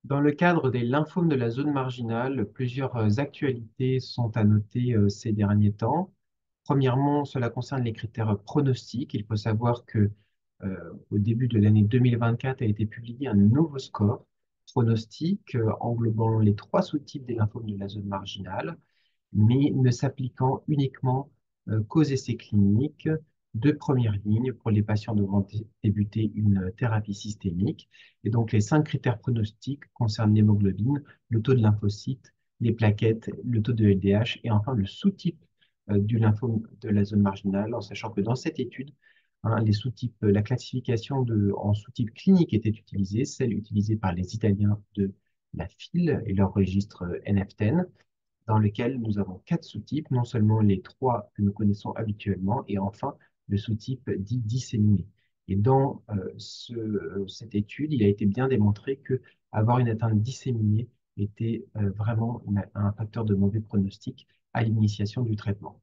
Dans le cadre des lymphomes de la zone marginale, plusieurs actualités sont à noter ces derniers temps. Premièrement, cela concerne les critères pronostiques. Il faut savoir que au début de l'année 2024 a été publié un nouveau score pronostic englobant les trois sous-types des lymphomes de la zone marginale, mais ne s'appliquant uniquement qu'aux essais cliniques de première ligne pour les patients devant débuter une thérapie systémique. Et donc, les cinq critères pronostiques concernent l'hémoglobine, le taux de lymphocytes, les plaquettes, le taux de LDH et enfin le sous-type du lymphome de la zone marginale, en sachant que dans cette étude, hein, les sous-types, la classification en sous-type clinique était utilisée, celle utilisée par les Italiens de la FIL et leur registre NF10, dans lequel nous avons quatre sous-types, non seulement les trois que nous connaissons habituellement, et enfin le sous-type dit disséminé. Et dans cette étude, il a été bien démontré que avoir une atteinte disséminée était vraiment un facteur de mauvais pronostic à l'initiation du traitement.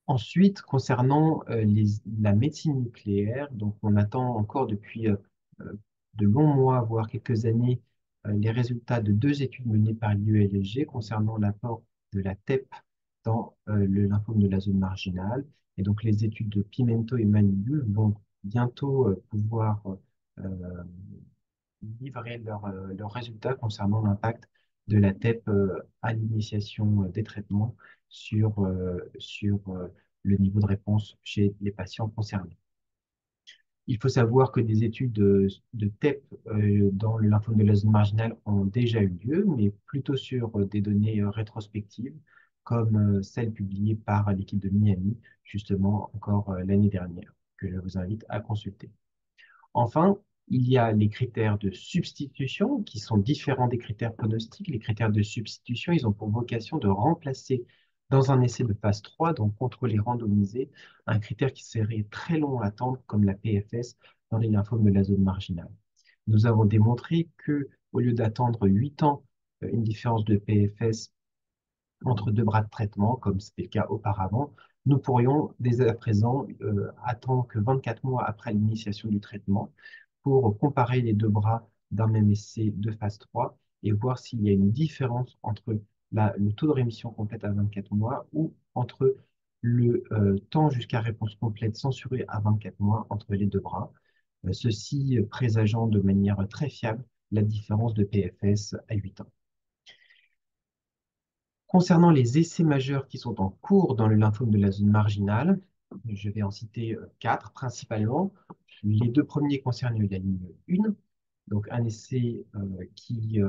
Ensuite, concernant la médecine nucléaire, donc on attend encore depuis euh, de longs mois, voire quelques années, les résultats de deux études menées par l'IELG concernant l'apport de la TEP dans le lymphome de la zone marginale. Et donc les études de Pimento et Manibul vont bientôt pouvoir livrer leurs résultats concernant l'impact de la TEP à l'initiation des traitements sur le niveau de réponse chez les patients concernés. Il faut savoir que des études de TEP dans le lymphome de la zone marginale ont déjà eu lieu, mais plutôt sur des données rétrospectives, comme celles publiées par l'équipe de Miami, justement encore l'année dernière, que je vous invite à consulter. Enfin, il y a les critères de substitution qui sont différents des critères pronostiques. Les critères de substitution, ils ont pour vocation de remplacer dans un essai de phase 3, donc contrôlé randomisé, un critère qui serait très long à attendre comme la PFS dans les lymphomes de la zone marginale. Nous avons démontré que au lieu d'attendre 8 ans, une différence de PFS entre deux bras de traitement, comme c'était le cas auparavant, nous pourrions dès à présent attendre que 24 mois après l'initiation du traitement pour comparer les deux bras d'un même essai de phase 3 et voir s'il y a une différence entre le taux de rémission complète à 24 mois ou entre le temps jusqu'à réponse complète censurée à 24 mois entre les deux bras, ceci présageant de manière très fiable la différence de PFS à 8 ans. Concernant les essais majeurs qui sont en cours dans le lymphome de la zone marginale, je vais en citer quatre principalement. Les deux premiers concernent la ligne 1, donc un essai qui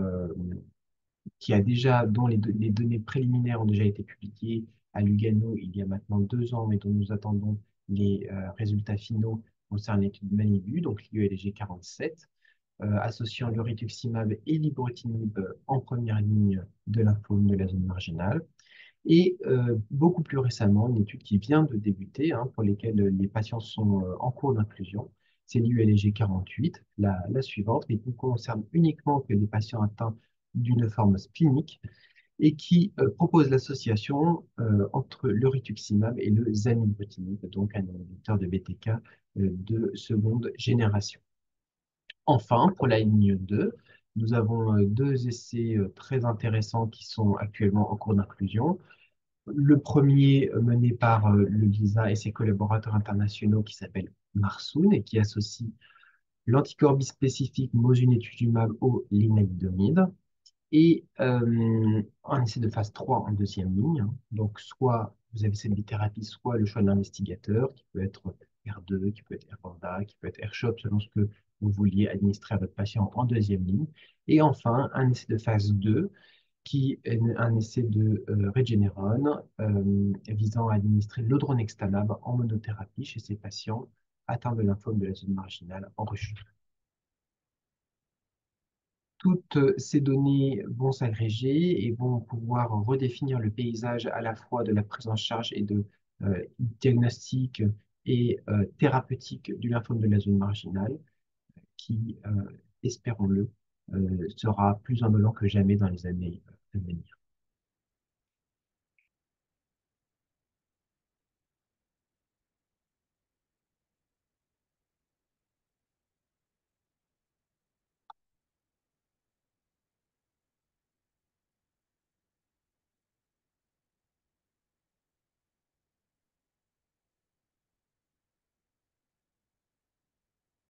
a déjà, dont les données préliminaires ont déjà été publiées à Lugano il y a maintenant 2 ans et dont nous attendons les résultats finaux concernant l'étude Manibu, donc l'IELG 47, associant le rituximab et l'ibrutinib en première ligne de lymphome de la zone marginale. Et beaucoup plus récemment, une étude qui vient de débuter, hein, pour lesquelles les patients sont en cours d'inclusion, c'est l'ULG 48, la suivante, mais qui ne concerne uniquement que les patients atteints d'une forme splénique et qui propose l'association entre le rituximab et le zanubrutinib, donc un inhibiteur de BTK de seconde génération. Enfin, pour la ligne 2, nous avons deux essais très intéressants qui sont actuellement en cours d'inclusion. Le premier mené par le LISA et ses collaborateurs internationaux qui s'appelle Marsoun et qui associe l'anticorps bispécifique mosunetuzumab au lenalidomide et un essai de phase 3 en deuxième ligne, hein. Donc, soit vous avez cette bithérapie, soit le choix de l'investigateur, qui peut être R2, qui peut être R-Vanda, qui peut être R-CHOP, selon ce que vous vouliez administrer à votre patient en deuxième ligne. Et enfin, un essai de phase 2, qui est un essai de Regeneron visant à administrer l'odronextamab en monothérapie chez ces patients atteints de lymphome de la zone marginale en rechute. Toutes ces données vont s'agréger et vont pouvoir redéfinir le paysage à la fois de la prise en charge et de diagnostic et thérapeutique du lymphome de la zone marginale, qui, espérons-le, sera plus indolent que jamais dans les années à venir.